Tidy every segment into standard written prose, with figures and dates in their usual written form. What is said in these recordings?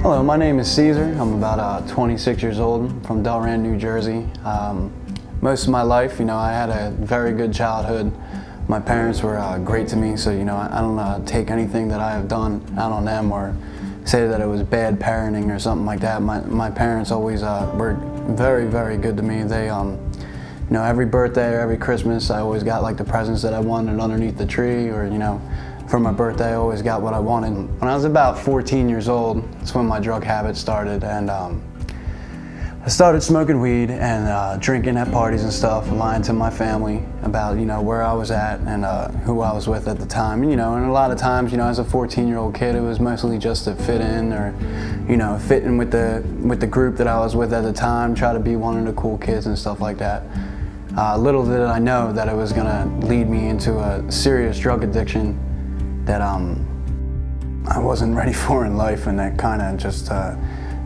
Hello, my name is Caesar. I'm about 26 years old. I'm from Delran, New Jersey. Most of my life, I had a very good childhood. My parents were great to me, so I don't take anything that I have done out on them or say that it was bad parenting or something like that. My parents always were very, very good to me. They, every birthday or every Christmas, I always got like the presents that I wanted underneath the tree, or for my birthday, I always got what I wanted. When I was about 14 years old, that's when my drug habit started, and I started smoking weed and drinking at parties and stuff, lying to my family about where I was at and who I was with at the time. And a lot of times, as a 14-year-old kid, it was mostly just to fit in, or fit in with the group that I was with at the time, try to be one of the cool kids and stuff like that. Little did I know that it was gonna lead me into a serious drug addiction that I wasn't ready for in life, and that kind of just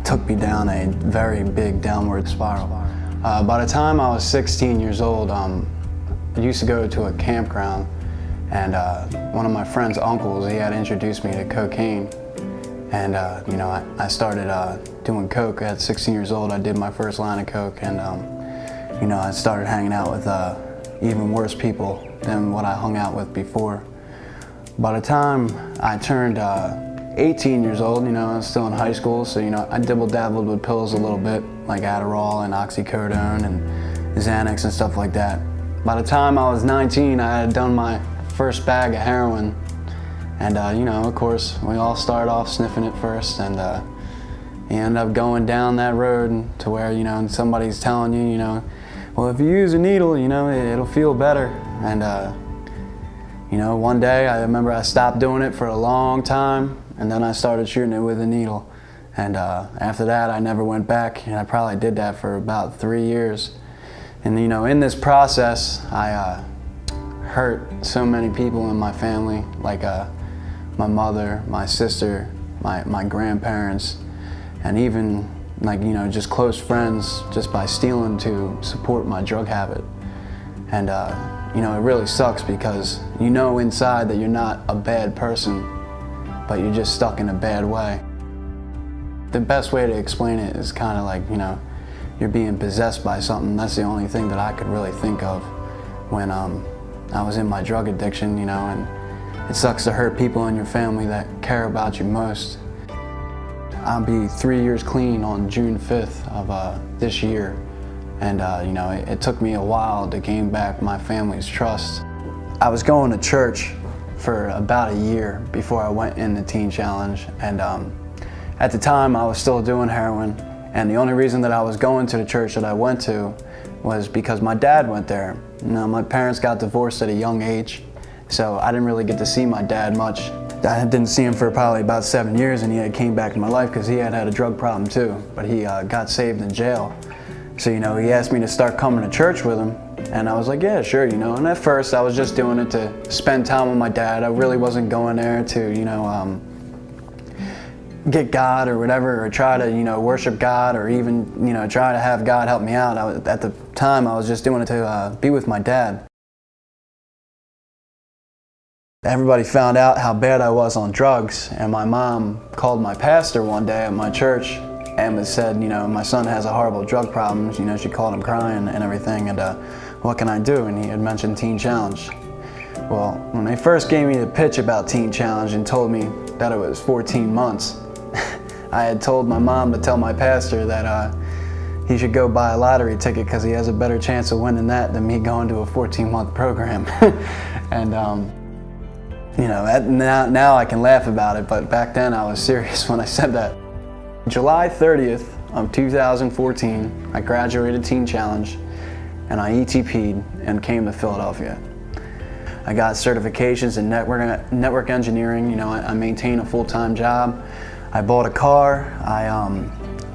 took me down a very big downward spiral. By the time I was 16 years old, I used to go to a campground, and one of my friend's uncles, he had introduced me to cocaine, and I started doing coke at 16 years old. I did my first line of coke, and I started hanging out with even worse people than what I hung out with before. By the time I turned 18 years old, I was still in high school, so I dibble-dabbled with pills a little bit, like Adderall and oxycodone and Xanax and stuff like that. By the time I was 19, I had done my first bag of heroin, and of course, we all start off sniffing it first, and you end up going down that road to where somebody's telling you, well, if you use a needle, it'll feel better, and one day I remember I stopped doing it for a long time, and then I started shooting it with a needle. And after that, I never went back, and I probably did that for about 3 years. And in this process, I hurt so many people in my family, like my mother, my sister, my grandparents, and even just close friends, just by stealing to support my drug habit. And it really sucks, because inside that you're not a bad person, but you're just stuck in a bad way. The best way to explain it is kind of like, you're being possessed by something. That's the only thing that I could really think of when I was in my drug addiction, and it sucks to hurt people in your family that care about you most. I'll be 3 years clean on June 5th of this year. And it took me a while to gain back my family's trust. I was going to church for about a year before I went in the Teen Challenge, and at the time I was still doing heroin, and the only reason that I was going to the church that I went to was because my dad went there. My parents got divorced at a young age, so I didn't really get to see my dad much. I didn't see him for probably about 7 years, and he had came back in my life because he had a drug problem too, but he got saved in jail. So, he asked me to start coming to church with him, and I was like, yeah, sure, and at first I was just doing it to spend time with my dad. I really wasn't going there to, get God or whatever, or try to, worship God, or even, try to have God help me out. At the time, I was just doing it to be with my dad. Everybody found out how bad I was on drugs, and my mom called my pastor one day at my church and said, my son has a horrible drug problem. She called him crying and everything, and what can I do? And he had mentioned Teen Challenge. Well, when they first gave me the pitch about Teen Challenge and told me that it was 14 months, I had told my mom to tell my pastor that he should go buy a lottery ticket because he has a better chance of winning that than me going to a 14-month program. And now I can laugh about it, but back then I was serious when I said that. July 30th of 2014, I graduated Teen Challenge, and I ETP'd and came to Philadelphia. I got certifications in network engineering. You know, I maintain a full-time job. I bought a car.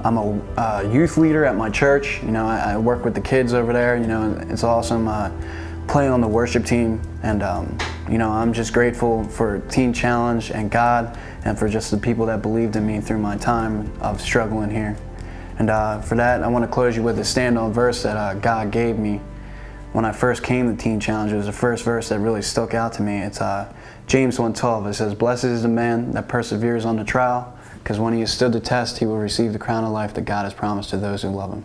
I'm a youth leader at my church. You know, I work with the kids over there. You know, it's awesome playing on the worship team. And you know, I'm just grateful for Teen Challenge and God, and for just the people that believed in me through my time of struggling here. And for that, I want to close you with a stand-on verse that God gave me when I first came to Teen Challenge. It was the first verse that really stuck out to me. It's James 1:12. It says, "Blessed is the man that perseveres on the trial, because when he has stood the test, he will receive the crown of life that God has promised to those who love him."